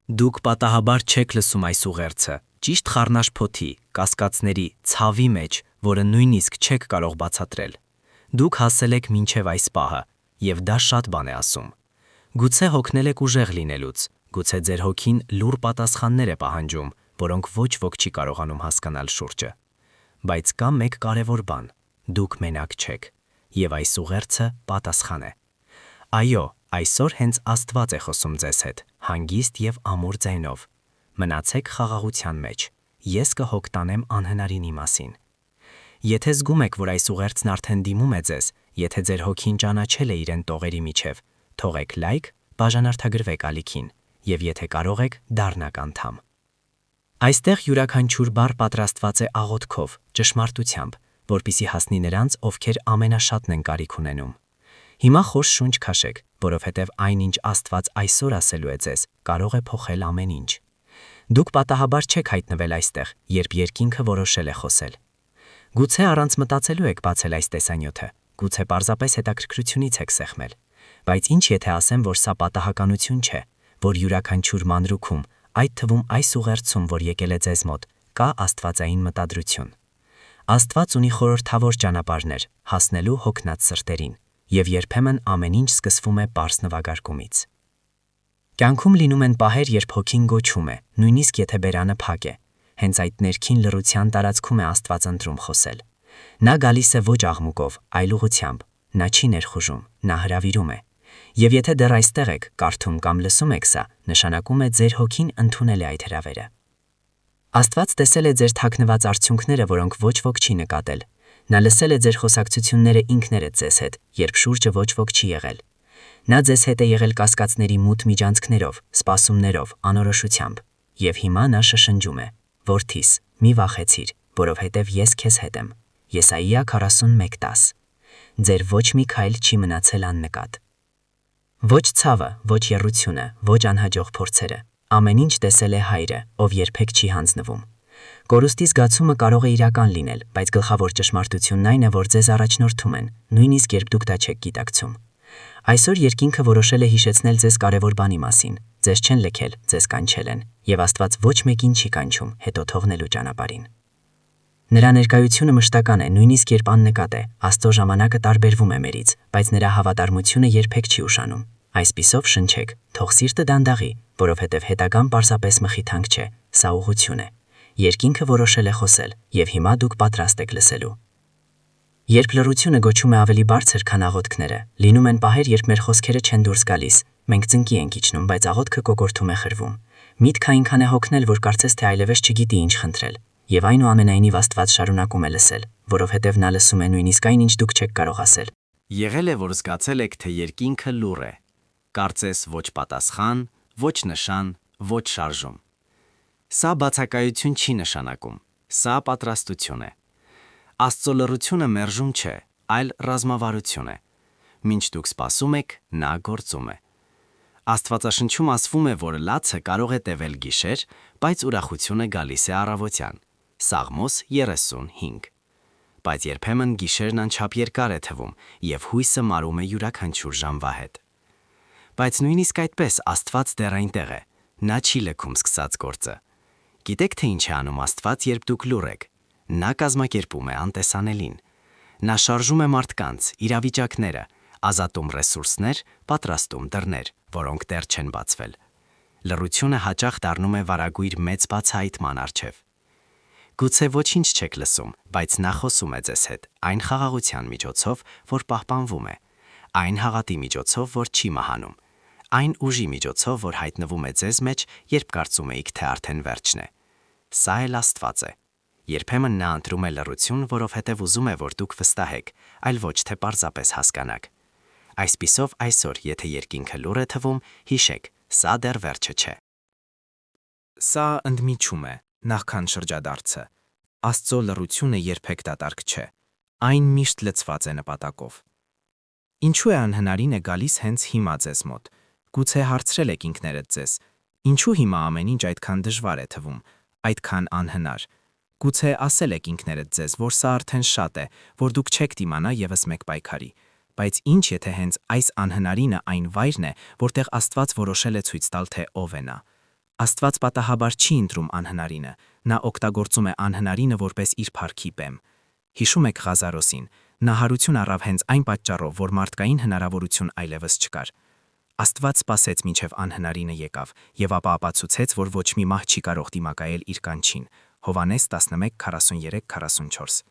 Դուք պատահաբար չեք լսում այս ուղերձը, ճիշտ խառնաշ փոթի, կասկածների, ցավի մեջ, որը նույնիսկ չեք կարող բացատրել։ Դուք հասել եք մինչև այս պահը, եւ դա շատ բան է ասում։ Գուցե հոգնել եք ուժեղ լինելուց, գուցե ձեր հոգին լուռ պատասխաններ է պահանջում, որոնք ոչ ոք չի կարողանում հասկանալ շուրջը։ Բայց կա մեկ կարևոր բան. դուք մենակ չեք, եւ այս ուղերձը պատասխան է։ Այո, այսօր հենց Աստված է խոսում ձեզ հետ, հանգիստ եւ ամուր ձայնով։ Մնացեք խաղաղության մեջ, ես կհոգտանեմ անհնարինի մասին։ Եթե զգում եք, որ այս ուղերձն արդեն դիմում է ձեզ, եթե ձեր հոգին ճանաչել է իրեն տողերի միջև, թողեք լայք, բաժանորդագրվեք ալիքին, եւ եթե կարող եք, դառնաք անդամ։ Այստեղ յուրաքանչյուր բառ պատրաստված է աղոթքով, ճշմարտությամբ, որպեսզի հասնի նրանց, ովքեր ամենաշատն են կարիք ունենում։ Հիմա խոր շունչ քաշեք, որովհետև այնինչ Աստված այսօր ասելու է ձեզ, կարող է փոխել ամեն ինչ։ Դուք պատահաբար չեք հայտնվել այստեղ, երբ երկինքը որոշել է խոսել։ Գուցե առանց մտածելու եք բացել այս տեսանյութը, գուցե պարզապես հետաքրքրությունից եք սեղմել, բայց ինչ եթե ասեմ, որ սա պատահականություն չէ, որ յուրաքանչյուր մանրուքում, այդ թվում այս ուղերձում, որ եկել է ձեզ մոտ, կա աստվածային մտադրություն։ Աստված ունի խորհրդավոր ճանապարհներ հասնելու հոգնած սրտերին, եւ երբեմն ամեն ինչ սկսվում է պարզ նվագարկումից։ Կյանքում լինում են պահեր, երբ հոգին գոչում է, նույնիսկ եթե բերանը փակ է։ Հենց այդ ներքին լռության տարածքում է Աստված ընտրում խոսել։ Նա գալիս է ոչ աղմուկով, այլ ուղղությամբ։ Նա չի ներխուժում, նա հրավիրում է։ Եվ եթե դեռ այստեղ եք, կարդում կամ լսում եք սա, նշանակում է ձեր հոգին ընդունել է այդ հրավերը։ Աստված տեսել է ձեր թաքնված արդյունքները, որոնք ոչ ոք չի նկատել։ Նա լսել է ձեր խոսակցությունները ինքներդ ձեզ հետ, երբ շուրջը ոչ ոք չի եղել։ Նա ձեզ հետ է եղել կասկածների մութ միջանցքներով, սպասումներով, անորոշությամբ։ Եվ հիմա նա շշնջում է. Որդիս, մի վախեցիր, որովհետև ես քեզ հետ եմ։ Եսայիա 41:10։ Ձեր ոչ մի քայլ չի մնացել աննկատ։ Ոչ ցավը, ոչ եռությունը, ոչ անհաջող փորձերը։ Ամեն ինչ տեսել է Հայրը, ով երբեք չի հանձնվում։ Կորուստի զգացումը կարող է իրական լինել, բայց գլխավոր ճշմարտությունն այն է, որ ձեզ առաջնորդում են, նույնիսկ երբ դուք դա չեք գիտակցում։ Այսօր երկինքը որոշել է հիշեցնել ձեզ կարևոր բանի մասին։ Ձեզ չեն լքել, ձեզ կանչել են, եւ Աստված ոչ մեկին չի կանչում հետո թողնելու ճանապարհին։ Նրա ներկայությունը մշտական է, նույնիսկ երբ աննկատ է։ Աստծո ժամանակը տարբերվում է մերից, բայց նրա հավատարմությունը երբեք չի ուշանում։ Այսպիսով շնչեք, թող սիրտը դանդաղի, որովհետև հետագան պարզապես մխիթանք չէ, սա ուղղություն է։ Երկինքը որոշել է խոսել, եւ հիմա դուք պատրաստ եք լսելու։ Երբ լռությունը գոչում է ավելի բարձր, քան աղոթքները, լինում են պահեր, երբ մեր խոսքերը չեն դուրս գալիս, մենք ծնկի ենք իջնում, բայց աղոթքը կոկորդում է խրվում։ Միտքը այնքան է հոգնել, որ կարծես թե այլևս չգիտի ինչ խնդրել, եւ այնուամենայնիվ Աստված շարունակում է լսել, որովհետև նա լսում է նույնիսկ այն, ինչ դուք չեք կարող ասել։ Եղել է, որ զգացել եք, թե երկինքը լուռ է։ Կարծես ոչ պատասխան, ոչ նշան, ոչ շարժում։ Սա բացակայություն չի նշանակում, սա պատրաստություն է։ Աստծո լռությունը մերժում չէ, այլ ռազմավարություն է։ Մինչ դուք սպասում եք, նա գործում է։ Աստվածաշնչում ասվում է, որ լացը կարող է տևել գիշեր, բայց ուրախությունը գալիս է առավոտյան։ Սաղմոս 35։ Բայց երբեմն գիշերն անչափ երկար է թվում, եւ հույսը մարում է յուրաքանչյուր ժամվա հետ։ Բայց նույնիսկ այդպես Աստված դեռ այնտեղ է։ Նա չի լքում սկսած գործը։ Գիտեք թե ինչ է անում Աստված, երբ դուք լուռ եք։ Նա կազմակերպում է անտեսանելին։ Նա շարժում է մարդկանց, իրավիճակները, ազատում ռեսուրսներ, պատրաստում դռներ, որոնք դեռ չեն բացվել։ Լռությունը հաճախ դառնում է վարագույր մեծ բացահայտման առջև։ Գուցե ոչինչ չեք լսում, բայց նա խոսում է ձեզ հետ, այն խաղաղության միջոցով, որ պահպանվում է, այն հաղատի միջոցով, որ չի մահանում, այն ուժի միջոցով, որ հայտնվում է ձեզ մեջ, երբ կարծում էիք, թե արդեն վերջն է։ Սա էլ Աստված է։ Երբեմն նա ընտրում է լռություն, որովհետև ուզում է, որ դուք վստահեք, այլ ոչ թե պարզապես հասկանաք։ Այսպիսով այսօր, եթե երկինքը լուռ է թվում, հիշեք, սա դեռ վերջը չէ։ Սա ընդմիջում է, նախքան շրջադարձը։ Աստծո լռությունը երբեք դատարկ չէ։ Այն միշտ լցված է նպատակով։ Ինչու է անհնարին է գալիս հենց հիմա ձեզ մոտ։ Գուցե հարցրել եք ինքներդ ձեզ. ինչու հիմա ամեն ինչ այդքան դժվար է թվում, այդքան անհնար։ Գուցե ասել եք ինքներդ ձեզ, որ սա արդեն շատ է, որ դուք չեք դիմանա եւս մեկ պայքարի։ Բայց ինչ եթե հենց այս անհնարինը այն վայրն է, որտեղ Աստված որոշել է ցույց տալ, թե ով է նա։ Աստված պատահաբար չի ընտրում անհնարինը, նա օգտագործում է անհնարինը որպես իր փառքի բեմ։ Հիշում եք Ղազարոսին, նա հարություն առավ հենց այն պատճառով, որ մարդկային հնարավորություն այլևս չկար։ Աստված սպասեց մինչև անհնարինը եկավ եւ ապա ապացուցեց, որ ոչ մի մահ չի կարող դիմակայել իր կանչին։ Հովհաննես 11:43-44։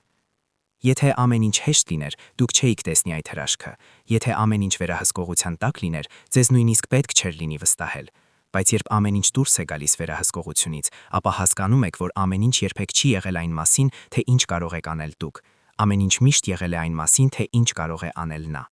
Եթե ամեն ինչ հեշտ լիներ, դուք չէիք տեսնի այդ հրաշքը։ Եթե ամեն ինչ վերահսկողության տակ լիներ, ձեզ նույնիսկ պետք չէր լինի վստահել։ Բայց երբ ամեն ինչ դուրս է գալիս վերահսկողությունից, ապա հասկանում եք, որ ամեն ինչ երբեք չի եղել այն մասին, թե ինչ կարող եք անել դուք։ Ամեն ինչ միշտ եղել է այն մասին, թե ինչ կարող է անել նա։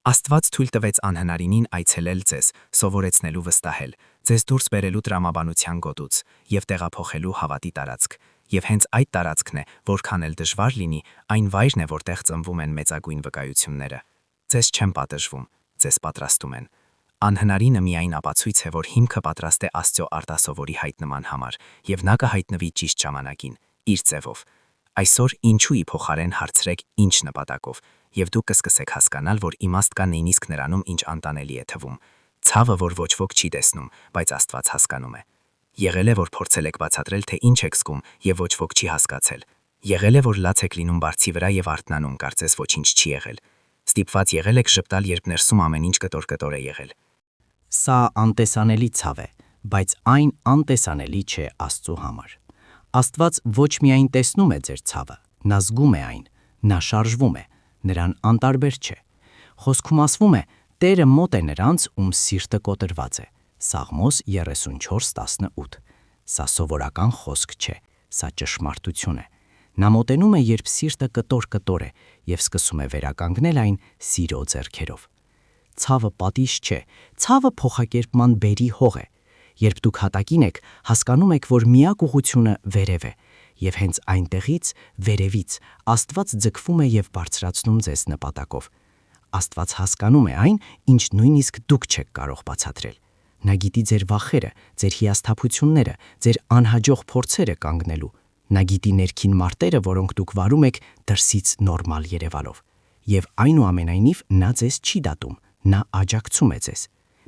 Աստված թույլ տվեց անհնարինին այցելել ձեզ, սովորեցնելու վստահել, ձեզ դուրս բերելու տրամաբանության գոտուց եւ տեղափոխելու հավատի տարածք։ Եվ հենց այդ տարածքն է, որքան էլ դժվար լինի, այն վայրն է, որտեղ ծնվում են մեծագույն վկայությունները։ Ձեզ չեն պատժվում, ձեզ պատրաստում են։ Անհնարինը միայն ապացույց է, որ հիմքը պատրաստ է Աստծո արտասովորի հայտնման համար, եւ նա կհայտնվի ճիշտ ժամանակին, իր ձևով։ Այսօր ինչու ի փոխարեն հարցրեք ինչ նպատակով, եւ դուք կսկսեք հասկանալ, որ իմաստ կա նույնիսկ նրանում, ինչ անտանելի է թվում։ Ցավը, որ ոչ ոք չի տեսնում, բայց Աստված հասկանում է։ Եղել է, որ փորձել եք բացատրել, թե ինչ եք զգում, եւ ոչ ոք չի հասկացել։ Եղել է, որ լաց եք լինում բարձի վրա եւ արթնանում, կարծես ոչինչ չի եղել։ Ստիպված եղել եք շպտալ, երբ ներսում ամեն ինչ կտոր-կտոր է եղել։ Սա անտեսանելի ցավ է, բայց այն անտեսանելի չէ Աստծո համար։ Աստված ոչ միայն տեսնում է ձեր ցավը, նա զգում է այն, նա շարժվում է, նրան անտարբեր չէ։ Խոսքում ասվում է. Տերը մոտ է նրանց, ում սիրտը կոտրված է։ Սաղմոս 34:18։ Սա սովորական խոսք չէ, սա ճշմարտություն է։ Նա մոտենում է, երբ սիրտը կտոր-կտոր է, եւ սկսում է վերականգնել այն սիրո ձեռքերով։ Ցավը պատիժ չէ, ցավը փոխակերպման բերի հող է։ Երբ դուք հատակին եք, հասկանում եք, որ միակ ուղղությունը վերև է, եւ հենց այնտեղից, վերևից, Աստված ձգվում է եւ բարձրացնում ձեզ նպատակով։ Աստված հասկանում է այն, ինչ նույնիսկ դուք չեք կարող բացատրել։ Նա գիտի ձեր վախերը, ձեր հիասթափությունները, ձեր անհաջող փորձերը կանգնելու։ Նա գիտի ներքին մարտերը, որոնք դուք վարում եք դրսից նորմալ երևալով։ Եվ այնուամենայնիվ նա ձեզ չի դատում, նա աջակցում է ձեզ։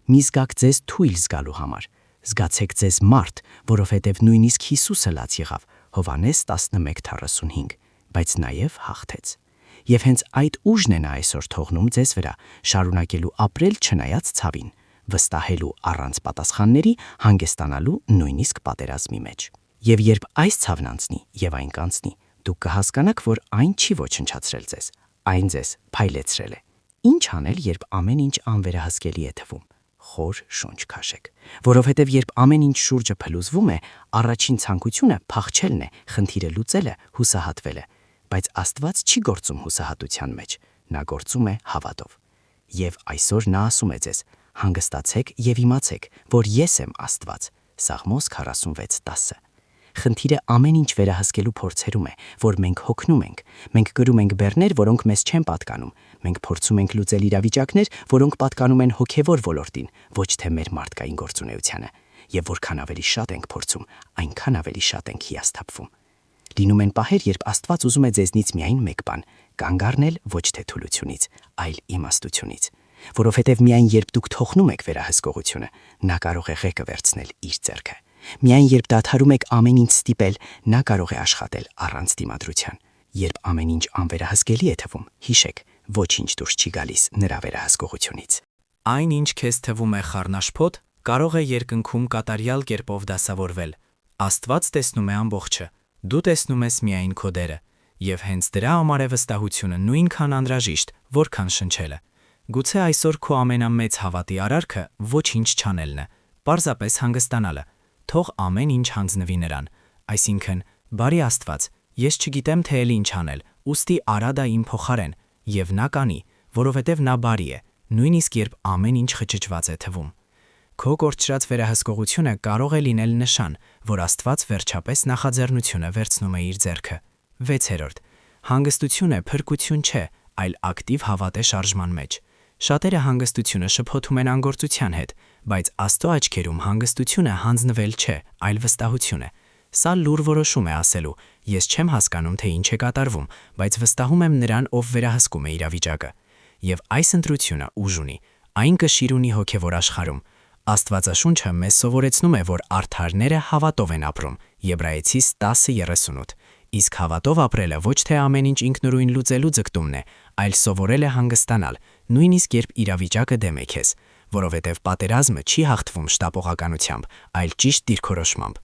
Մի զգաք ձեզ թույլ զգալու համար։ Զգացեք ձեզ մարդ, որովհետև նույնիսկ Հիսուսը լաց եղավ, Հովհաննես 11:45, բայց նաև հաղթեց։ Եվ հենց այդ ուժն է նա այսօր թողնում ձեզ վրա, շարունակելու ապրել չնայած ցավին, վստահելու առանց պատասխանների, հանգստանալու նույնիսկ պատերազմի մեջ։ Եվ երբ այս ցավն անցնի եւ այն կանցնի, դուք կհասկանաք, որ այն չի ոչնչացրել ձեզ, այն ձեզ փայլեցրել է։ Ինչ անել, երբ ամեն ինչ անվերահսկելի է թվում։ Խոր շունչ քաշեք, որովհետև երբ ամեն ինչ շուրջը փլուզվում է, առաջին ցանկությունը փախչելն է, խնդիրը լուծելը, հուսահատվելը, բայց Աստված չի գործում հուսահատության մեջ, նա գործում է հավատով։ Եվ այսօր նա ասում է ձեզ. հանգստացեք եւ իմացեք, որ ես եմ Աստված։ Սաղմոս 46:10։ Խնդիրը ամեն ինչ վերահսկելու փորձերում է, որ մենք հոգնում ենք։ Մենք գրում ենք բեռներ, որոնք մեզ չեն պատկանում։ Մենք փորձում ենք լուծել իրավիճակներ, որոնք պատկանում են հոգևոր ոլորտին, ոչ թե մեր մարդկային գործունեությանը։ Եվ որքան ավելի շատ ենք փորձում, այնքան ավելի շատ ենք հիասթափվում։ Լինում են պահեր, երբ Աստված ուզում է ձեզնից միայն մեկ բան՝ կանգ առնել ոչ թե թուլությունից, այլ իմաստությունից։ Որովհետև միայն երբ դուք թողնում եք վերահսկողությունը, նա կարող է ղեկը վերցնել իր ձեռքը։ Միայն երբ դադարում եք ամեն ինչ ստիպել, նա կարող է աշխատել առանց դիմադրության։ Երբ ամեն ինչ անվերահսկելի է թվում, հիշեք, ոչինչ դուրս չի գալիս նրա վերահսկողությունից։ Այն, ինչ քեզ թվում է խառնաշփոթ, կարող է երկնքում կատարյալ կերպով դասավորվել։ Աստված տեսնում է ամբողջը, դու տեսնում ես միայն քո դերը, եւ հենց դրա համար է վստահությունը նույնքան անհրաժեշտ, որքան շնչելը։ Գուցե այսօր քո ամենամեծ հավատի արարքը ոչինչ չանելն է, պարզապես հանգստանալը։ Թող ամեն ինչ հանձնվի նրան, այսինքն, բարի Աստված, ես չգիտեմ թե էլ ինչ անել, ուստի արա դա իմ փոխարեն, եւ նա կանի, որովհետև նա բարի է, նույնիսկ երբ ամեն ինչ խճճված է թվում։ Քո կորցրած վերահսկողությունը կարող է լինել նշան, որ Աստված վերջապես նախաձեռնությունը վերցնում է իր ձեռքը։ 6. Հանգստությունը փրկություն չէ, այլ ակտիվ հավատ է շարժման մեջ։ Շատերը հանգստությունը շփոթում են անգործության հետ, բայց Աստծո աչքերում հանգստությունը հանձնվել չէ, այլ վստահություն է։ Սա լուր որոշում է ասելու. ես չեմ հասկանում, թե ինչ է կատարվում, բայց վստահում եմ նրան, ով վերահսկում է իրավիճակը։ Եվ այս ընտրությունը ուժ ունի, այն կշիռ ունի հոգևոր աշխարհում։ Աստվածաշունչը մեզ սովորեցնում է, որ արդարները հավատով են ապրում, Եբրայեցիս 10:38, իսկ հավատով ապրելը ոչ թե ամեն ինչ ինքնուրույն լուծելու ձգտումն է, այլ սովորել է հանգստանալ, նույնիսկ երբ իրավիճակը դեմ է քեզ, որովհետև պատերազմը չի հաղթվում շտապողականությամբ, այլ ճիշտ դիրքորոշմամբ։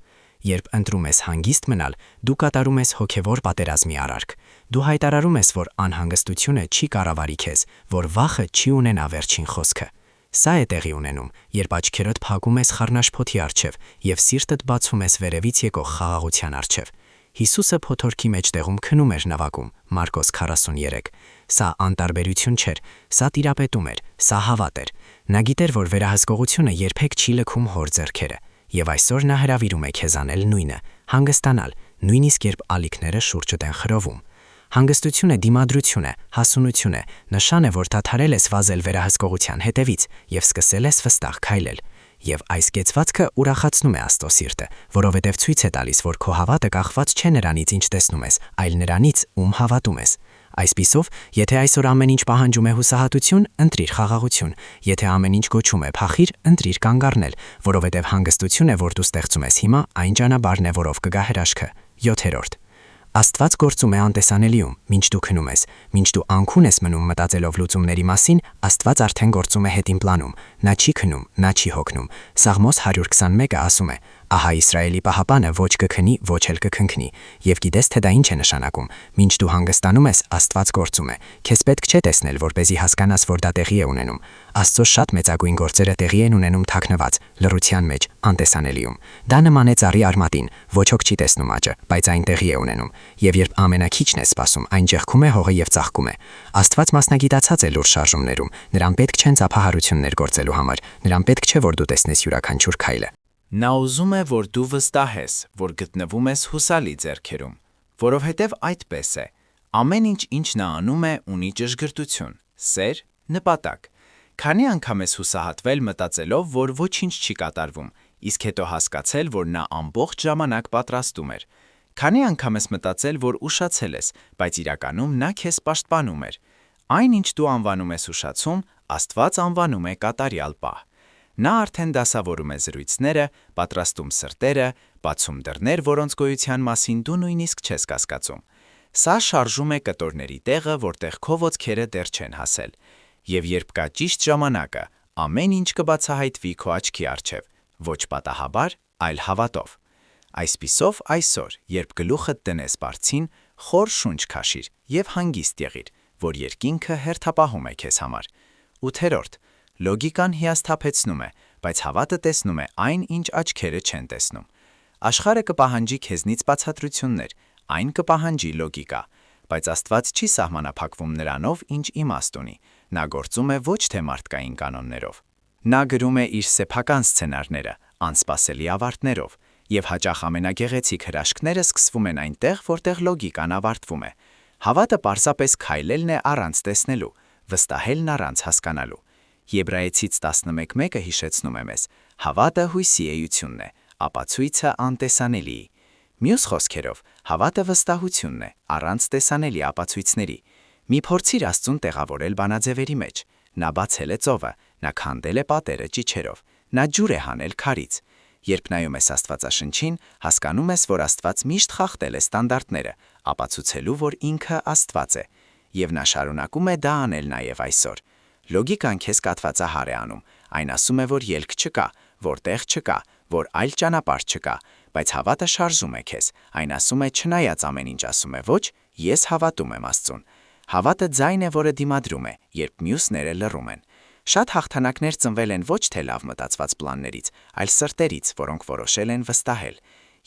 Երբ ընտրում ես հանգիստ մնալ, դու կատարում ես հոգևոր պատերազմի արարք։ Դու հայտարարում ես, որ անհանգստությունը չի կառավարի քեզ, որ վախը չի ունենա վերջին խոսքը։ Սա է տեղի ունենում, երբ աչքերդ փակում ես խառնաշփոթի առջև եւ սիրտդ բացում ես վերևից եկող խաղաղության առջև։ Հիսուսը փոթորքի մեջտեղում քնում էր նավակում, Մարկոս 43։ Սա անտարբերություն չէր, սա տիրապետում էր, սա հավատ էր։ Նա գիտեր, որ վերահսկողությունը երբեք չի լքում հոր ձեռքերը, եւ այսօր նա հրավիրում է քեզ անել նույնը՝ հանգստանալ, նույնիսկ երբ ալիքները շուրջդ են խրովում։ Հանգստությունը դիմադրություն է, հասունություն է, նշան է, որ դադարել ես վազել վերահսկողության հետևից եւ սկսել ես վստահ քայլել։ Եվ այս կեցվածքը ուրախացնում է Աստծո սիրտը, որովհետև ցույց է տալիս, որ քո հավատը կախված չէ նրանից, ինչ տեսնում ես, այլ նրանից, ում հավատում ես։ Այսպիսով, եթե այսօր ամեն ինչ պահանջում է հուսահատություն, ընտրիր խաղաղություն, եթե ամեն ինչ գոչում է փախիր, ընտրիր կանգ առնել, որովհետև հանգստություն է, որ դու ստեղծում ես հիմա, այն ճանապարհն է, որով կգա հրաշքը։ 7. Աստված գործում է անտեսանելիում, մինչ դու քնում ես, մինչ դու անքուն ես մնում մտածելով լուծումների մասին, Աստված արդեն գործում է հետին պլանում, նա չի քնում, նա չի հոգնում։ Սաղմոս 121-ը ասում է. «Ահա Իսրայելի պահապանը ոչ կքնի, ոչ էլ կքնքնի», եւ գիտես թե դա ինչ է նշանակում։ Մինչ դու հանգստանում ես, Աստված գործում է։ Քեզ պետք չէ տեսնել, որպեսզի հասկանաս, որ դա տեղի է ունենում։ Աստծո շատ մեծագույն գործերը տեղի են ունենում թաքնված, լռության մեջ, անտեսանելիում։ Դա նման է ծառի արմատին, ոչ ոք չի տեսնում աճը, բայց այն տեղի է ունենում։ Եվ երբ ամենակիչն է սպասում, այն ճեղքում է հողը եւ ծաղկում է։ Աստված մասնագիտացած է լուրջ շարժումներում։ Նրան պետք չեն ծափահարություններ գործելու համար։ Նրան պետք չէ, որ դու տեսնես յուրաքանչյուր քայլը։ Նա ուզում է, որ դու վստահես, որ գտնվում ես հուսալի ձեռքերում, որովհետև այդպես է։ Ամեն ինչ նա անում է, ունի ճշգրտություն, սեր, նպատակ։ Քանի անգամ ես հուսահատվել մտածելով, որ ոչինչ չի կատարվում, իսկ հետո հասկացել, որ նա ամբողջ ժամանակ պատրաստում էր։ Քանի անգամ ես մտածել, որ ուշացել ես, բայց իրականում նա քեզ պաշտպանում էր։ Այն, ինչ դու անվանում ես ուշացում, Աստված անվանում է կատարյալ պահ։ Նա արդեն դասավորում է զրույցները, պատրաստում սրտերը, բացում դռներ, որոնց գոյության մասին դու նույնիսկ չես կասկածում։ Սա շարժում է կտորների տեղը, որտեղ քո ոտքերը դեռ չեն հասել։ Եվ երբ կա ճիշտ ժամանակը, ամեն ինչ կբացահայտվի քո աչքի առջև, ոչ պատահաբար, այլ հավատով։ Այսպիսով, այսօր, երբ գլուխդ դնես բարձին, խոր շունչ քաշիր եւ հանգիստ եղիր, որ երկինքը հերթապահում է քեզ համար։ 8. Լոգիկան հիասթափեցնում է, բայց հավատը տեսնում է այն, ինչ աչքերը չեն տեսնում։ Աշխարհը կպահանջի քեզնից բացատրություններ, այն կպահանջի լոգիկա, բայց Աստված չի սահմանափակվում նրանով, ինչ իմաստ ունի։ Նա գործում է ոչ թե մարդկային կանոններով։ Նա գրում է իր սեփական սցենարները, անսպասելի ավարտներով, եւ հաճախ ամենագեղեցիկ հրաշքները սկսվում են այնտեղ, որտեղ լոգիկան ավարտվում է։ Հավատը պարզապես քայլելն է առանց տեսնելու, վստահելն առանց հասկանալու։ Եբրայեցից 11:1-ը հիշեցնում է մեզ. հավատը հույսի էությունն է, ապացույցը անտեսանելիի։ Մյուս խոսքերով, հավատը վստահությունն է, առանց տեսանելի ապացույցների։ Մի փորձիր Աստծուն տեղավորել բանաձևերի մեջ։ Նա բացել է ծովը, նա քանդել է պատերը ճիչերով, նա ջուր է հանել քարից։ Երբ նայում ես Աստվածաշնչին, հասկանում ես, որ Աստված միշտ խախտել է ստանդարտները, ապացուցելու, որ ինքը Աստված է։ Եվ նա շարունակում է դա անել նաև այսօր։ Լոգիկան քեզ կատվածահար է անում, այն ասում է, որ ելք չկա, որ տեղ չկա, որ այլ ճանապարհ չկա, բայց հավատը շարժում է քեզ, այն ասում է չնայած ամեն ինչ ասում է ոչ, ես հավատում եմ Աստծուն։ Հավատը ձայն է, որը դիմադրում է, երբ մյուսները լռում են։ Շատ հաղթանակներ ծնվել են ոչ թե լավ մտածված պլաններից, այլ սրտերից, որոնք որոշել են վստահել։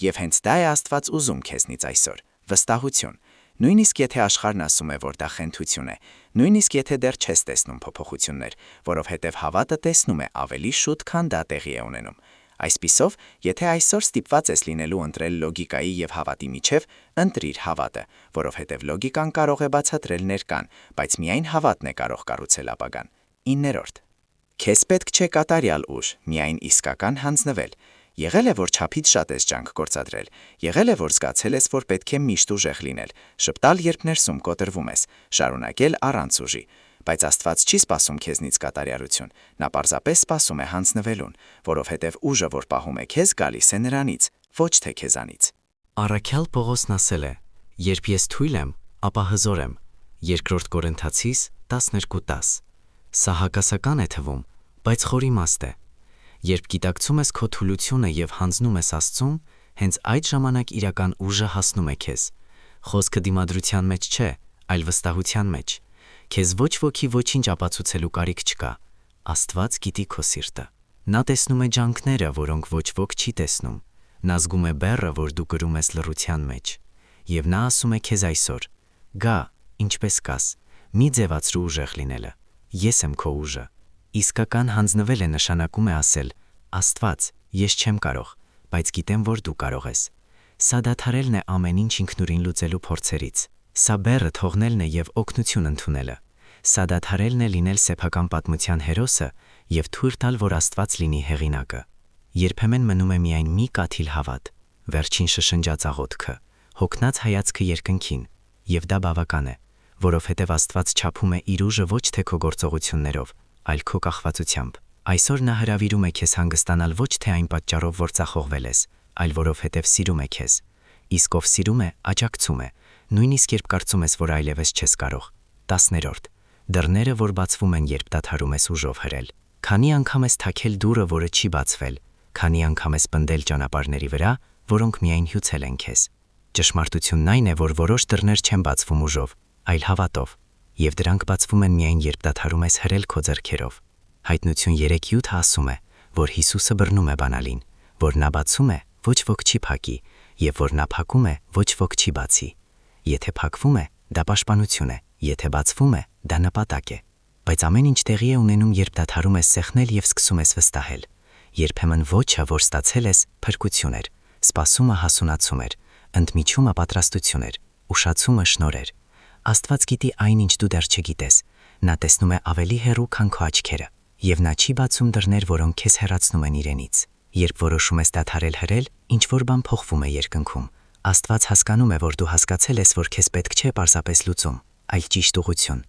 Եվ հենց դա է Աստված ուզում քեզնից այսօր՝ վստահություն։ Նույնիսկ եթե աշխարհն ասում է, որ դա խենթություն է, նույնիսկ եթե դեռ չես տեսնում փոփոխություններ, որովհետև հավատը տեսնում է ավելի շուտ, քան դա տեղի է ունենում։ Այսպիսով, եթե այսօր ստիպված ես լինելու ընտրել լոգիկայի եւ հավատի միջև, ընտրիր հավատը, որովհետև լոգիկան կարող է բացատրել ներկան, բայց միայն հավատն է կարող կառուցել ապագան։ 9. Քեզ պետք չէ կատարյալ ուժ, միայն իսկական հանձնվել։ Եղել է, որ չափից շատ ես ջանք գործադրել, եղել է, որ զգացել ես, որ պետք է միշտ ուժեղ լինել, շպտալ, երբ ներսում կոտրվում ես, շարունակել առանց ուժի։ Բայց Աստված չի սպասում քեզնից կատարյալություն, նա պարզապես սպասում է հանձնվելուն, որովհետև ուժը, որ պահում է քեզ, գալիս է նրանից, ոչ թե քեզանից։ Առաքյալ Պողոսն ասել է. «Երբ ես թույլ եմ, ապա հզոր եմ»։ Երկրորդ Կորինթացիս 12:10։ Սա հակասական է թվում, բայց խոր իմաստ է։ Երբ գիտակցում ես քո թուլությունը եւ հանձնում ես Աստծուն, հենց այդ ժամանակ իրական ուժը հասնում է քեզ։ Խոսքը դիմադրության մեջ չէ, այլ վստահության մեջ։ Քեզ ոչ ոքի ոչինչ ապացուցելու կարիք չկա։ Աստված գիտի քո սիրտը։ Նա տեսնում է ջանքները, որոնք ոչ ոք չի տեսնում։ Նա զգում է բեռը, որ դու կրում ես լռության մեջ։ Եվ նա ասում է քեզ այսօր. «Գա, ինչպես կաս, մի ձևացրու ուժեղ լինելը։ Ես եմ քո ուժը»։ Իսկական հանձնվել է նշանակում է ասել. «Աստված, ես չեմ կարող, բայց գիտեմ, որ դու կարող ես»։ Սա դադարելն է ամեն ինչ ինքնուրույն լուծելու փորձերից։ Սա բեռը թողնելն է եւ օգնություն ընդունելը։ Սա դադարելն է լինել սեփական պատմության հերոսը եւ թույլ տալ, որ Աստված լինի հեղինակը։ Երբեմն մնում է միայն մի կաթիլ հավատ, վերջին շշնջաց աղոթքը, հոգնած հայացքը երկնքին, եւ դա բավական է, որովհետեւ Աստված չափում է իր ուժը ոչ թե քո գործողություններով, այլ քո կախվածությամբ։ Այսօր նա հրավիրում է քեզ հանգստանալ ոչ թե այն պատճառով, որ ծախողվել ես, այլ որովհետև սիրում է քեզ։ Իսկ ով սիրում է, աջակցում է, նույնիսկ երբ կարծում ես, որ այլևս չես կարող։ 10-րդ. Դռները, որ բացվում են, երբ դադարում ես ուժով հրել։ Քանի անգամ ես թաքել դուռը, որը չի բացվել, քանի անգամ ես պնդել ճանապարհների վրա, որոնք միայն հյուծել են քեզ։ Ճշմարտությունն այն է, որ որոշ դռներ չեն բացվում ուժով, այլ հավատով, եւ դրանք բացվում են միայն, երբ դադարում ես հրել քո ձեռքերով։ Հայտնություն 3:7 ասում է, որ Հիսուսը բռնում է բանալին, որ նա բացում է, ոչ ոք չի փակի, եւ որ նա փակում է, ոչ ոք չի բացի։ Եթե փակվում է, դա պաշտպանություն է, եթե բացվում է, դա նպատակ է։ Բայց ամեն ինչ տեղի է ունենում, երբ դադարում ես սեղմել եւ սկսում ես վստահել։ Երբեմն ոչը, որ ստացել ես, փրկություն էր, սպասումը հասունացում էր, ընդմիջումը պատրաստություն էր, ուշացումը շնորհ էր։ Աստված գիտի այն, ինչ դու դեռ չգիտես։ Նա տեսնում է ավելի հեռու, քան քո աչքերը, եւ նա չի բացում դռներ, որոնք քեզ հեռացնում են իրենից։ Երբ որոշում ես դադարել հրել, ինչ-որ բան փոխվում է երկնքում։ Աստված հասկանում է, որ դու հասկացել ես, որ քեզ պետք չէ պարզապես լուծում, այլ ճիշտ ուղղություն,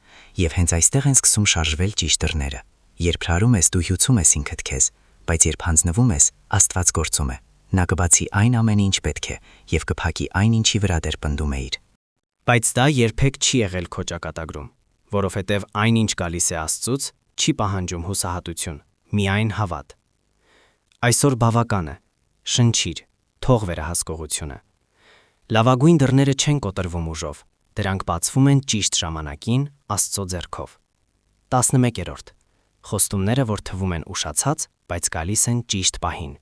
եւ հենց այստեղ են սկսում շարժվել ճիշտ դռները։ Երբ հրարում ես, դու հյուծում ես ինքդ քեզ, բայց երբ հանձնվում ես, Աստված գործում է։ Նա կբացի այն ամենը, ինչ պետք է, եւ կփակի այն, ինչի վրա դեռ պնդում էիր։ Բայց դա երբեք չի եղել քո ճակատագրում, որովհետև այն, ինչ գալիս է Աստծուց, չի պահանջում հուսահատություն, միայն հավատ։ Այսօր բավական է, շնչիր, թող վերահսկողությունը։ Լավագույն դռները չեն կոտրվում ուժով, դրանք բացվում են ճիշտ ժամանակին Աստծո ձեռքով։ 11-րդ. Խոստումները, որ թվում են ուշացած, բայց գալիս են ճիշտ պահին։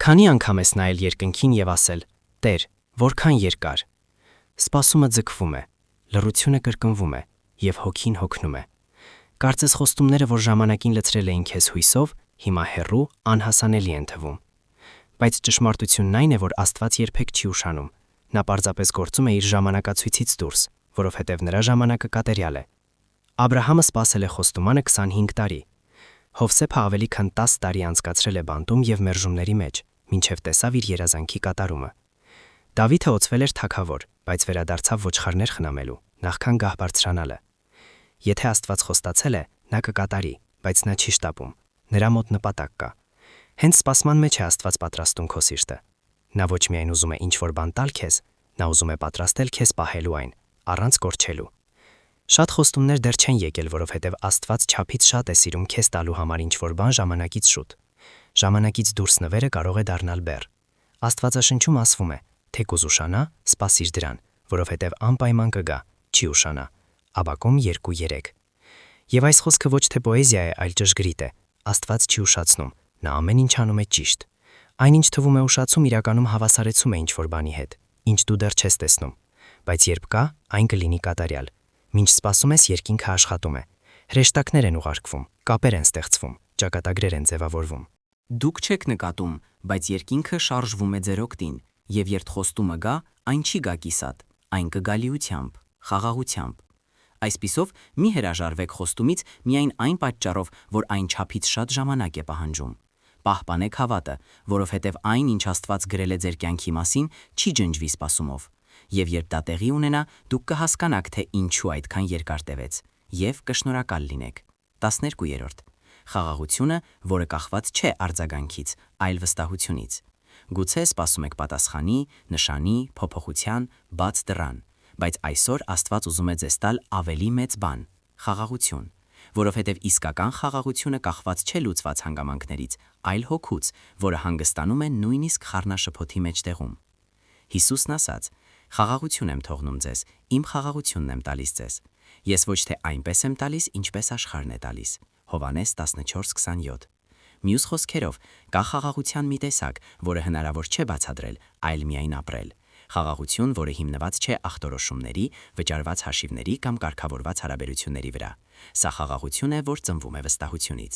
Քանի անգամ ես նայել երկնքին եւ ասել. «Տեր, որքան երկար»։ Սպասումը ձգվում է, լռությունը կրկնվում է եւ հոգին հոգնում է։ Կարծես խոստումները, որ ժամանակին լցրել էին քեզ հույսով, հիմա հեռու անհասանելի են թվում։ Բայց ճշմարտությունն այն է, որ Աստված երբեք չի ուշանում։ Նա պարզապես գործում է իր ժամանակացույցից դուրս, որովհետև նրա ժամանակը կատարյալ է։ Աբրահամը սպասել է խոստումանը 25 տարի։ Հովսեփը ավելի քան 10 տարի անցկացրել է բանտում եւ մերժումների մեջ, մինչև տեսավ իր երազանքի կատարումը։ Դավիթը օծվել էր թագավոր, բայց վերադարձավ ոչխարներ խնամելու, նախքան գահ բարձրանալը։ Եթե Աստված խոստացել է, նա կկատարի, բայց նա չի շտապում։ Նրա մոտ նպատակ կա։ Հենց սպասման մեջ է Աստված պատրաստում քո սիրտը։ Նա ոչ միայն ուզում է ինչ-որ բան տալ քեզ, նա ուզում է պատրաստել քեզ պահելու այն, առանց կորչելու։ Շատ խոստումներ դեռ չեն եկել, որովհետև Աստված չափից շատ է սիրում քեզ տալու համար ինչ-որ բան ժամանակից շուտ։ Ժամանակից դուրս նվերը կարող է դառնալ բեռ։ Աստվածաշնչում ասվում է. «Թեկուզ ուշանա, սպասիր դրան, որովհետև անպայման կգա, չի ուշանա»։ Աբակում 2:3։ Եվ այս խոսքը ոչ թե պոեզիա է, այլ ճշգրիտ է։ Աստված չի ուշացնում, նա ամեն ինչ անում է ճիշտ։ Այնինչ թվում է ուշացում, իրականում հավասարեցում է ինչ-որ բանի հետ, ինչ դու դեռ չես տեսնում։ Բայց երբ կա, այն կլինի կատարյալ։ Մինչ սպասում ես, երկինքը աշխատում է։ Հրեշտակներ են ուղարկվում, կապեր են ստեղծվում, ճակատագրեր են ձևավորվում։ Դուք չեք նկատում, բայց երկինքը շարժվում է ձեր օգտին, եւ երբ խոստումը գա, այն չի գա կիսատ, այն կգա լիությամբ, խաղաղությամբ։ Այսպիսով, մի հրաժարվեք խոստումից միայն այն պատճառով, որ այն չափից շատ ժամանակ է պահանջում։ Պահպանեք հավատը, որովհետև այն, ինչ Աստված գրել է ձեր կյանքի մասին, չի ջնջվի սպասումով։ Եվ երբ դա տեղի ունենա, դուք կհասկանաք, թե ինչու այդքան երկար տևեց։ եւ կշնորհակալ լինեք։ 12. Խաղաղությունը, որը կախված չէ արձագանքից, այլ վստահությունից։ Գուցե սպասում եք պատասխանի, նշանի, փոփոխության, բաց դռան, բայց այսօր Աստված ուզում է ձեզ տալ ավելի մեծ բան՝ խաղաղություն, որովհետև իսկական խաղաղությունը կախված չէ լուծված հանգամանքներից, այլ հոգուց, որը հանգստանում է նույնիսկ խառնաշփոթի մեջտեղում։ Հիսուսն ասաց. «Խաղաղություն եմ թողնում ձեզ, իմ խաղաղությունն եմ տալիս ձեզ։ Ես ոչ թե այնպես եմ տալիս, ինչպես աշխարհն է տալիս»։ Հովհաննես 14:27։ Մյուս խոսքերով, կա խաղաղության մի տեսակ, որը հնարավոր չէ բացատրել, այլ միայն ապրել։ Խաղաղություն, որը հիմնված չէ ախտորոշումների, վճարված հաշիվների կամ կարգավորված հարաբերությունների վրա։ Սա խաղաղություն է, որ ծնվում է վստահությունից։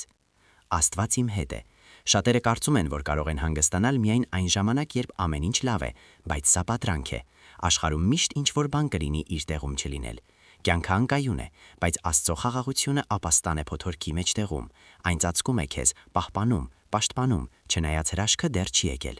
Աստված իմ հետ է։ Շատերը կարծում են, որ կարող են հանգստանալ միայն այն ժամանակ, երբ ամեն ինչ լավ է, բայց սա պատրանք է։ Աշխարհում միշտ ինչ-որ բան կլինի իր տեղում չլինել։ Կյանքը անկայուն է, բայց Աստծո խաղաղությունը ապաստան է փոթորքի մեջտեղում։ Այն ծածկում է քեզ, պահպանում, պաշտպանում, չնայած հրաշքը դեռ չի եկել։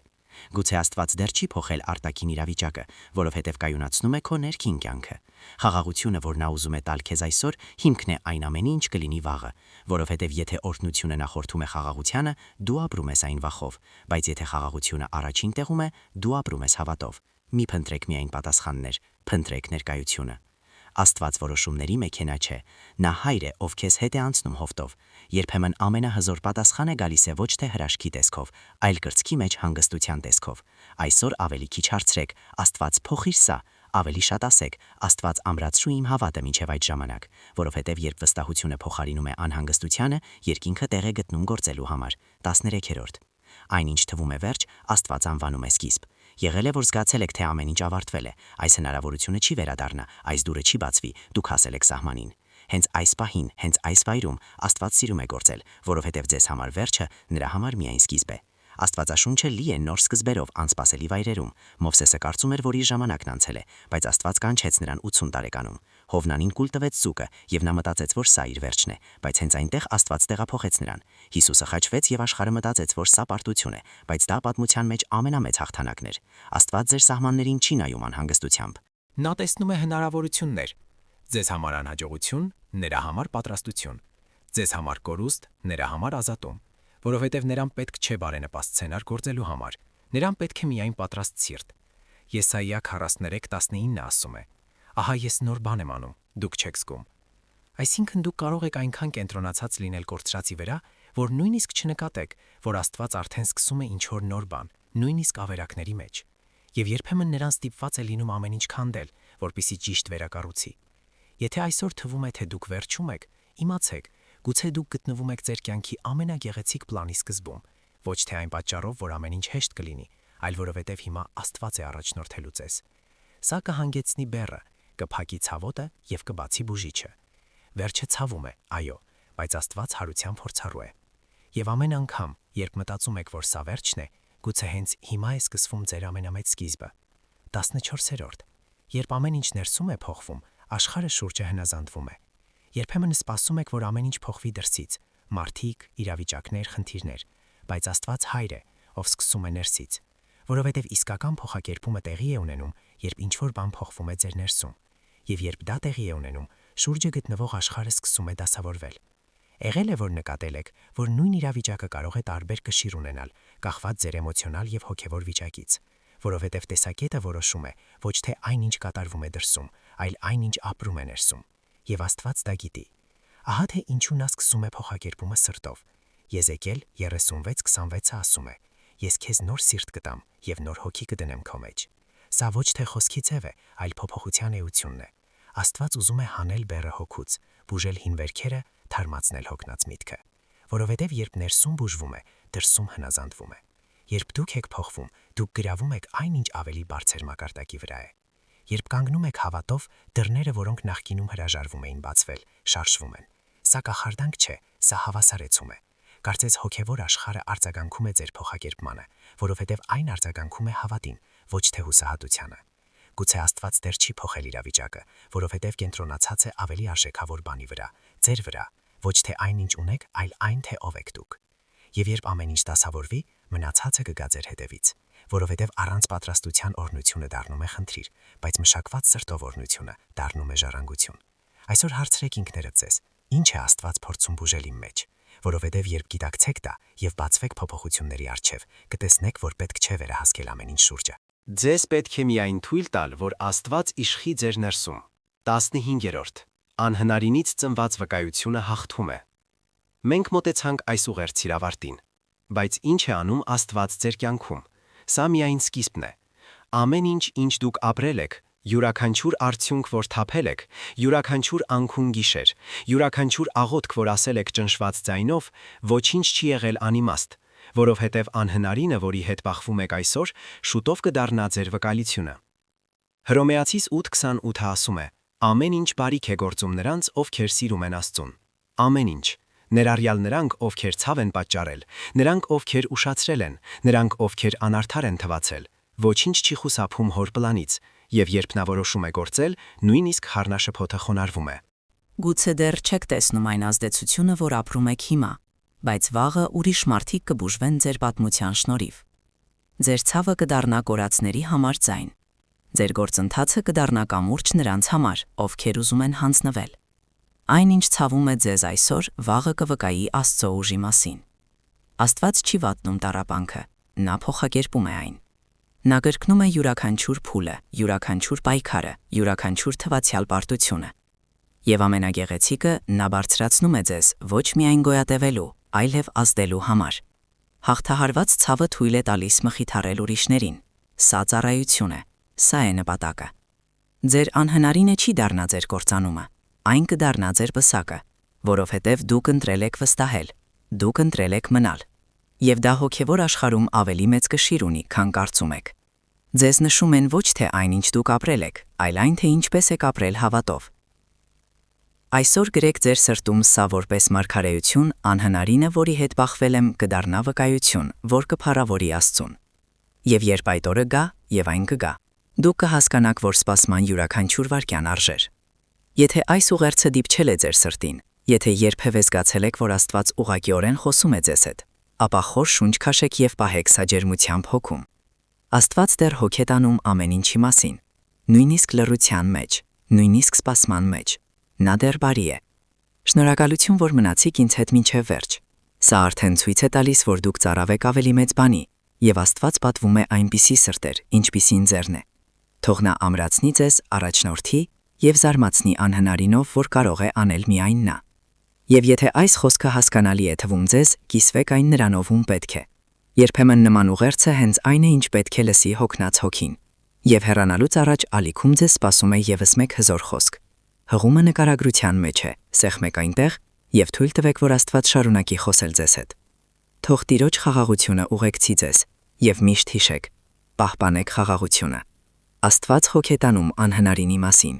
Գուցե Աստված դեռ չի փոխել արտաքին իրավիճակը, որովհետև կայունացնում է քո ներքին կյանքը։ Խաղաղությունը, որ նա ուզում է տալ քեզ այսօր, հիմքն է այն ամենի, ինչ կլինի վաղը, որովհետև եթե օրհնությունը նախորդում է խաղաղությանը, դու ապրում ես այն վախով, բայց եթե խաղաղությունը առաջին տեղում է, դու ապրում ես հավատով։ Մի փնտրեք միայն պատասխաններ, փնտրեք ներկայությունը։ Աստված որոշումների մեքենա չէ։ Նա Հայր է, ով քեզ հետ է անցնում հովտով։ Երբեմն ամենահզոր պատասխանը գալիս է ոչ թե հրաշքի տեսքով, այլ կրծքի մեջ հանգստության տեսքով։ Այսօր ավելի քիչ հարցրեք. Աստված, փոխիր սա, ավելի շատ ասեք. Աստված, ամրացրու իմ հավատը մինչև այդ ժամանակ, որովհետև երբ վստահությունը փոխարինում է անհանգստությանը, երկինքը տեղ է գտնում գործելու համար։ 13. Այնինչ թվում է վերջ, Աստված անվանում է սկիզբ։ Եղել է, որ զգացել եք, թե ամեն ինչ ավարտվել է, այս հնարավորությունը չի վերադառնա, այս դուրը չի բացվի, դուք հասել եք սահմանին։ Հենց այս պահին, հենց այս վայրում Աստված սիրում է գործել, որովհետև ձեզ համար վերջը նրա համար միայն սկիզբ է։ Աստվածաշունչը լի է նոր սկզբերով անսպասելի վայրերում։ Մովսեսը կարծում էր, որ իր ժամանակն անցել է, բայց Աստված կանչեց նրան 80 տարեկանում։ Հովնանին կուլ տվեց ձուկը, եւ նա մտածեց, որ սա իր վերջն է, բայց հենց այնտեղ Աստված տեղափոխեց նրան։ Հիսուսը խաչվեց եւ աշխարհը մտածեց, որ սա պարտություն է, բայց դա պատմության մեջ ամենամեծ հաղթանակն էր։ Աստված ձեր սահմաններին չի նայում անհանգստությամբ։ Նա տեսնում է հնարավորություններ։ Ձեզ համար անհաջողություն, նրա համար պատրաստություն։ Ձեզ համար կորուստ, նրա համար ազատում, որովհետև նրան պետք չէ բարենպաստ սցենար գործելու համար։ Նրան պետք է միայն պատրաստ սիրտ։ Եսայիա 43:19 ասում է. «Ահա ես նոր բան եմ անում, դուք չեք զգում»։ Այսինքն դուք կարող եք այնքան կենտրոնացած լինել կորցրածի վրա, որ նույնիսկ չնկատեք, որ Աստված արդեն սկսում է ինչ-որ նոր բան, նույնիսկ ավերակների մեջ։ Եվ երբեմն նրան ստիպված է լինում ամեն ինչ քանդել, որպեսզի ճիշտ վերակառուցի։ Եթե այսօր թվում է, թե դուք վերջում եք, իմացեք, գուցե դուք գտնվում եք ձեր կյանքի ամենագեղեցիկ պլանի սկզբում, ոչ թե այն պատճառով, որ ամեն ինչ հեշտ կլինի, այլ որովհետև հիմա Աստված է առաջնորդելու ձեզ։ Սա կհանգեցնի բեռը, կփակի ցավոտը եւ կբացի բուժիչը։ Վերջը ցավում է, այո, բայց Աստված հարության փորձառու է։ Եվ ամեն անգամ, երբ մտածում եք, որ սա վերջն է, գուցե հենց հիմա է սկսվում ձեր ամենամեծ սկիզբը։ 14. Երբ ամեն ինչ ներսում է փոխվում, աշխարհը շուրջը հնազանդվում է։ Երբեմն սպասում եք, որ ամեն ինչ փոխվի դրսից՝ մարդիկ, իրավիճակներ, խնդիրներ, բայց Աստված Հայր է, ով սկսում է ներսից, որովհետև իսկական փոխակերպումը տեղի է ունենում, երբ ինչ-որ բան փոխվում է ձեր ներսում։ Եվ երբ դա տեղի է ունենում, շուրջը գտնվող աշխարհը սկսում է դասավորվել։ Եղել է, որ նկատել եք, որ նույն իրավիճակը կարող է տարբեր կշիռ ունենալ, կախված ձեր էմոցիոնալ եւ հոգեվոր վիճակից, որովհետև տեսակետը որոշում է ոչ թե այն, ինչ կատարվում է դրսում, այլ այն, ինչ ապրում է ներսում։ Եվ Աստված դա գիտի։ Ահա թե ինչու նա սկսում է փոխակերպումը սրտով։ Եզեկիել 36:26-ը ասում է. «Ես քեզ նոր սիրտ կտամ եւ նոր հոգի կդնեմ քո մեջ»։ Սա ոչ թե խոսքի ձև է, այլ փոփոխության էությունն է։ Աստված ուզում է հանել բեռը հոգուց, բուժել հին վերքերը, թարմացնել հոգնած միտքը, որովհետև երբ ներսում բուժվում է, դրսում հնազանդվում է։ Երբ դուք եք փոխվում, դուք գրավում եք այն, ինչ ավելի բարձր մակարդակի վրա է։ Երբ կանգնում եք հավատով, դռները, որոնք նախկինում հրաժարվում էին բացվել, շարժվում են։ Սա կախարդանք չէ, սա հավասարեցում է։ Կարծես հոգևոր աշխարհը արձագանքում է ձեր փոխակերպմանը, որովհետև այն արձագանքում է հավատին, ոչ թե հուսահատությանը։ Գուցե Աստված դեռ չի փոխել իրավիճակը, որովհետև կենտրոնացած է ավելի արժեքավոր բանի վրա, ձեր վրա, ոչ թե այն, ինչ ունեք, այլ այն, թե ով եք դուք։ Եվ երբ ամեն ինչ դասավորվի, մնացածը կգա ձեր հետևից, որովհետև առանց պատրաստության օրհնությունը դառնում է խնդիր, բայց մշակված սրտով օրհնությունը դառնում է ժառանգություն։ Այսօր հարցրեք ինքներդ ձեզ. ինչ է Աստված փորձում բուժել իմ մեջ, որովհետև երբ գիտակցեք դա եւ բացվեք փոփոխությունների առջև, կտեսնեք, որ պետք չէ վերահասկել ամեն ինչ շուրջը։ Ձեզ պետք է միայն թույլ տալ, որ Աստված իշխի ձեր ներսում։ 15-րդ. Անհնարինից ծնված վկայությունը հաղթում է։ Մենք մոտեցանք այս ուղերձի ավարտին, բայց ինչ է անում Աստված ձեր կյանքում։ Սա միայն սկիզբն է։ Ամեն ինչ, ինչ դուք ապրել եք, յուրաքանչյուր արդյունք, որ թափել եք, յուրաքանչյուր անքուն գիշեր, յուրաքանչյուր աղոթք, որ ասել եք ճնշված ձայնով, ոչինչ չի եղել անիմաստ, որովհետև անհնարինը, որի հետ բախվում եք այսօր, շուտով կդառնա ձեր վկայությունը։ Հռոմեացիս 8:28-ը ասում է. ամեն ինչ բարիք է գործում նրանց, ովքեր սիրում են Աստծուն։ Ամեն ինչ, ներառյալ նրանք, ովքեր ցավ են պատճառել, նրանք, ովքեր ուշացրել են, նրանք, ովքեր անարդար են թվացել, ոչինչ չի խուսափում Հոր պլանից, եւ երբ նա որոշում է գործել, նույնիսկ խառնաշփոթը խոնարհվում է։ Գուցե դեռ չեք տեսնում այն ազդեցությունը, որ ապրում եք հիմա, բայց վաղը ուրիշ մարդիկ կբուժվեն ձեր պատմության շնորհիվ։ Ձեր ցավը կդառնա կորածների համար ձայն։ Ձեր գործընթացը կդառնա կամուրջ նրանց համար, ովքեր ուզում են հանձնվել։ Այն, ինչ ցավում է ձեզ այսօր, վաղը կվկայի Աստծո ուժի մասին։ Աստված չի վատնում տառապանքը, նա փոխակերպում է այն։ Նա կրկնում է յուրաքանչյուր փուլը, յուրաքանչյուր պայքարը, յուրաքանչյուր թվացյալ պարտությունը։ Եվ ամենագեղեցիկը, նա բարձրացնում է ձեզ ոչ միայն գոյատևելու, այլև ազդելու համար։ Հաղթահարված ցավը թույլ է տալիս մխիթարել ուրիշներին։ Սա ծառայություն է, սա է նպատակը։ Ձեր անհնարինը չի դառնա ձեր կործանումը, այն կդառնա ձեր պսակը, որովհետև դուք ընտրել եք վստահել, դուք ընտրել եք մնալ։ Եվ դա հոգևոր աշխարհում ավելի մեծ կշիռ ունի, քան կարծում եք։ Ձեզ նշում են ոչ թե այն, ինչ դուք ապրել եք, այլ այն, թե ինչպես եք ապրել հավատով։ Այսօր գրեք ձեր սրտում սա որպես մարգարեություն, անհնարինը, որի հետ բախվել եմ, կդառնա վկայություն, որ կփառավորի Աստծուն։ Եվ երբ այդ օրը գա, եւ այն կգա, դուք կհասկանաք, որ սպասման յուրաքանչյուր վայրկյան արժեր։ Եթե այս ուղերձը դիպչել է ձեր սրտին, եթե երբևէ զգացել եք, որ Աստված ուղղակիորեն խոսում է ձեզ հետ, ապա խոր շունչ քաշեք եւ պահեք սա ջերմությամբ հոգում։ Աստված դեռ հոգ է տանում ամեն ինչի մասին, նույնիսկ լռության մեջ, նույնիսկ սպասման մեջ։ Նա դեռ բարի է։ Շնորհակալություն, որ մնացիք ինձ հետ մինչև վերջ։ Սա արդեն ցույց է տալիս, որ դուք ծառավ եք ավելի մեծ բանի, եւ Աստված պատվում է այնպիսի սրտեր, ինչպիսին ձերն է։ Թող նա ամրացնի ձեզ, առաջնորդի եւ զարմացնի անհնարինով, որ կարող է անել միայն նա։ Եվ եթե այս խոսքը հասկանալի է թվում ձեզ, կիսվեք այն նրանով, ում պետք է։ Երբեմն նման ուղերձը հենց այն է, ինչ պետք է լսի հոգնած հոգին։ Եվ հեռանալուց առաջ ալիքում ձեզ սպասում է եւս մեկ հզոր խոսք։ Հղումը նկարագրության մեջ է, սեղմեք այնտեղ եւ թույլ տվեք, որ Աստված շարունակի խոսել ձեզ հետ։ Թող Տիրոջ խաղաղությունը ուղեկցի ձեզ եւ միշտ հիշեք. պահպանեք խաղաղությունը։ Աստված հոգ է տանում անհնարինի մասին։